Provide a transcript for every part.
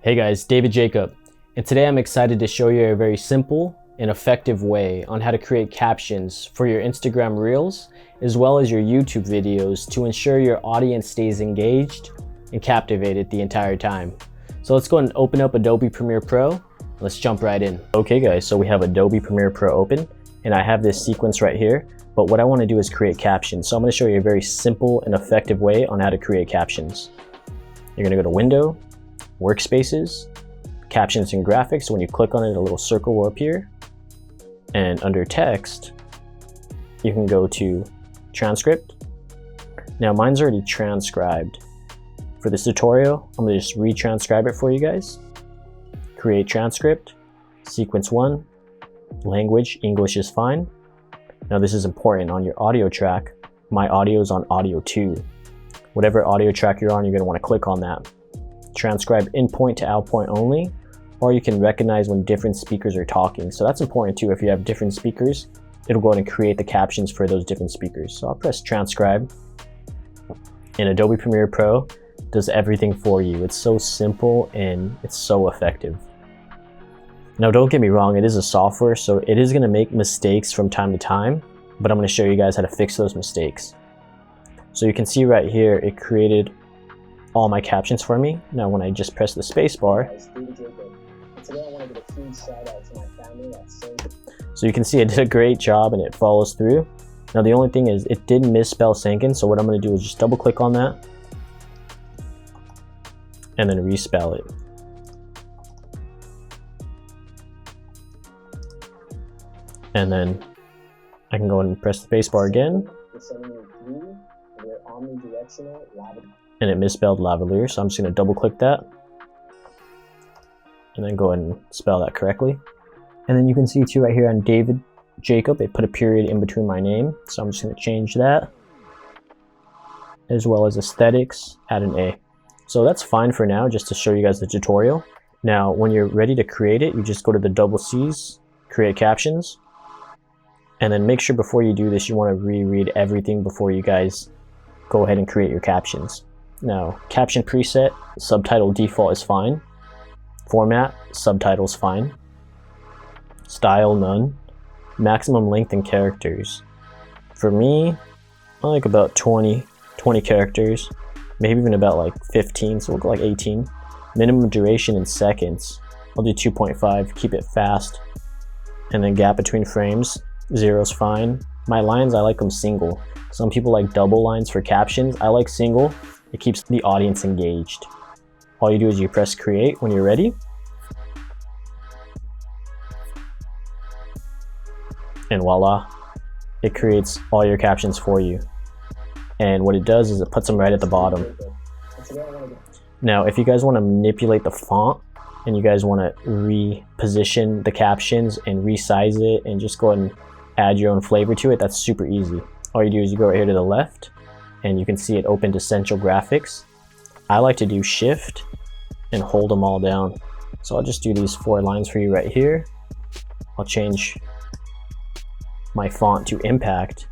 Hey guys, David Jacob, and today I'm excited to show you a very simple and effective way on how to create captions for your Instagram Reels as well as your YouTube videos to ensure your audience stays engaged and captivated the entire time. So let's go ahead and open up Adobe Premiere Pro. Let's jump right in. Okay guys, so we have Adobe Premiere Pro open and I have this sequence right here, but what I want to do is create captions. So I'm going to show you a very simple and effective way on how to create captions. You're going to go to Window, Workspaces, Captions and Graphics. When you click on it, a little circle will appear. And under Text, you can go to Transcript. Now mine's already transcribed. For this tutorial, I'm going to just retranscribe it for you guys. Create transcript, sequence 1, language, English is fine. Now this is important on your audio track. My audio is on audio 2. Whatever audio track you're on, you're going to want to click on that. Transcribe in point to out point only, or you can recognize when different speakers are talking. So that's important too. If you have different speakers, it'll go ahead and create the captions for those different speakers. So I'll press transcribe, and Adobe Premiere Pro does everything for you. It's so simple and it's so effective. Now don't get me wrong, it is a software, so it is going to make mistakes from time to time, but I'm going to show you guys how to fix those mistakes. So you can see right here, it created all my captions for me. Now when I just press the space bar, so you can see it did a great job and it follows through. Now the only thing is it did misspell Sankin, so what I'm going to do is just double click on that and then respell it. And then I can go ahead and press the space bar again. And it misspelled lavalier, so I'm just going to double click that and then go ahead and spell that correctly. And then you can see too right here on David Jacob, it put a period in between my name, so I'm just going to change that, as well as aesthetics, add an A. So that's fine for now, just to show you guys the tutorial. Now when you're ready to create it, you just go to the double C's, create captions, and then make sure before you do this you want to reread everything before you guys go ahead and create your captions. Now, caption preset, subtitle default is fine. Format, subtitles fine. Style, none. Maximum length and characters. For me, I like about 20 characters, maybe even about like 15, so we'll go like 18. Minimum duration in seconds, I'll do 2.5, keep it fast. And then gap between frames, 0 is fine. My lines, I like them single. Some people like double lines for captions. I like single. It keeps the audience engaged. All you do is you press create when you're ready. And voila, it creates all your captions for you. And what it does is it puts them right at the bottom. Now, if you guys want to manipulate the font and you guys want to reposition the captions and resize it and just go ahead and add your own flavor to it, that's super easy. All you do is you go right here to the left and you can see it opened Essential Graphics. I like to do Shift and hold them all down. So I'll just do these 4 lines for you right here. I'll change my font to Impact,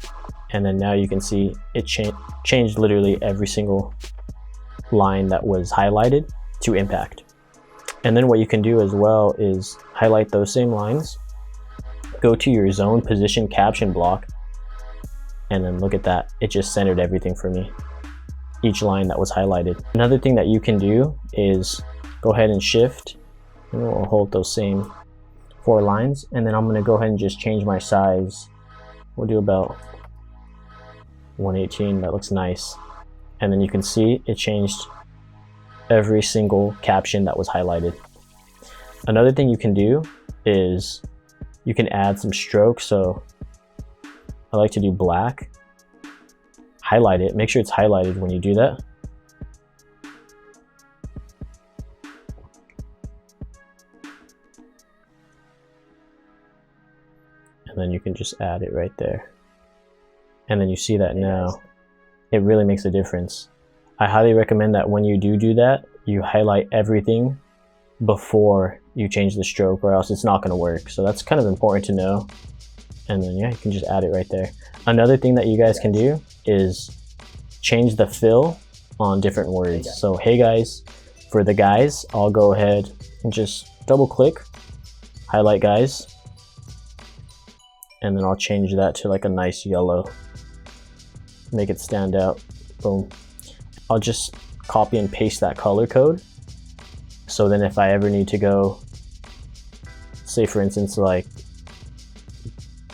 and then now you can see it changed literally every single line that was highlighted to Impact. And then what you can do as well is highlight those same lines, go to your zone position caption block, and then look at that, it just centered everything for me, each line that was highlighted. Another thing that you can do is go ahead and shift, and we'll hold those same 4 lines, and then I'm going to go ahead and just change my size. We'll do about 118, that looks nice. And then you can see it changed every single caption that was highlighted. Another thing you can do is you can add some strokes. So I like to do black, highlight it, make sure it's highlighted when you do that. And then you can just add it right there. And then you see that now, it really makes a difference. I highly recommend that when you do that, you highlight everything before you change the stroke, or else it's not going to work. So that's kind of important to know. And then yeah, you can just add it right there. Another thing that you guys can do is change the fill on different words. So hey guys, For the guys, I'll go ahead and just double click, highlight guys, and then I'll change that to like a nice yellow, make it stand out. Boom. I'll just copy and paste that color code, so then if I ever need to go, say for instance like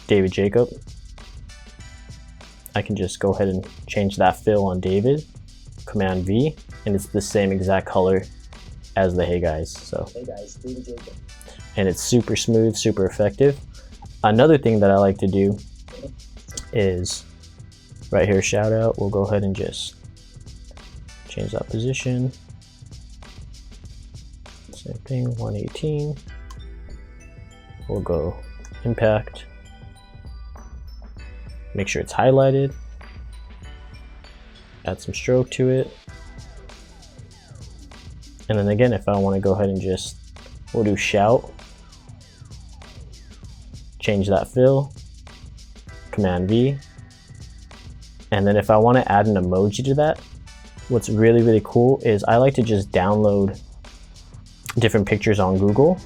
David Jacob, I can just go ahead and change that fill on David, Command V, and it's the same exact color as the hey guys. So hey guys, David Jacob. And it's super smooth, super effective. Another thing that I like to do is right here, shout out, we'll go ahead and just change that position. Same thing, 118. We'll go impact. Make sure it's highlighted. Add some stroke to it. And then again, if I want to go ahead and just, we'll do shout. Change that fill. Command V. And then if I want to add an emoji to that, what's really, really cool is I like to just download different pictures on Google.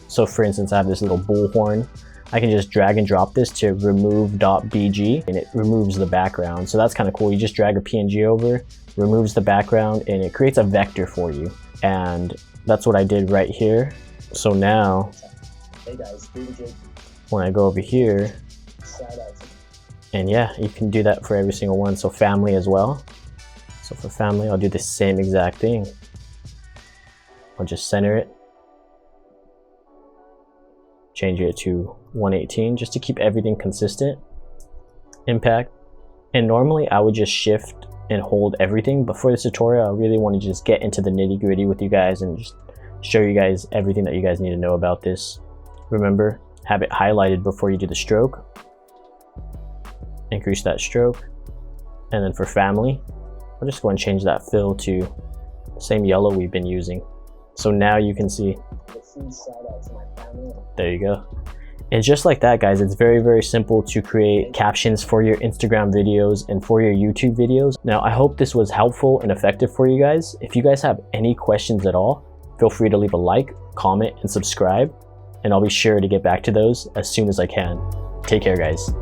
So for instance, I have this little bullhorn. I can just drag and drop this to remove.bg and it removes the background. So that's kind of cool. You just drag a PNG over, removes the background, and it creates a vector for you. And that's what I did right here. So now, hey guys, when I go over here, and yeah, you can do that for every single one. So family as well. So for family, I'll do the same exact thing. I'll just center it. Change it to 118 just to keep everything consistent. Impact. And normally I would just shift and hold everything, but for this tutorial I really want to just get into the nitty-gritty with you guys and just show you guys everything that you guys need to know about this. Remember, have it highlighted before you do the stroke. Increase that stroke. And then for family, I'll just go and change that fill to the same yellow we've been using. So now you can see. There you go. And just like that, guys, it's very, very simple to create captions for your Instagram videos and for your YouTube videos. Now, I hope this was helpful and effective for you guys. If you guys have any questions at all, feel free to leave a like, comment, and subscribe, and I'll be sure to get back to those as soon as I can. Take care, guys.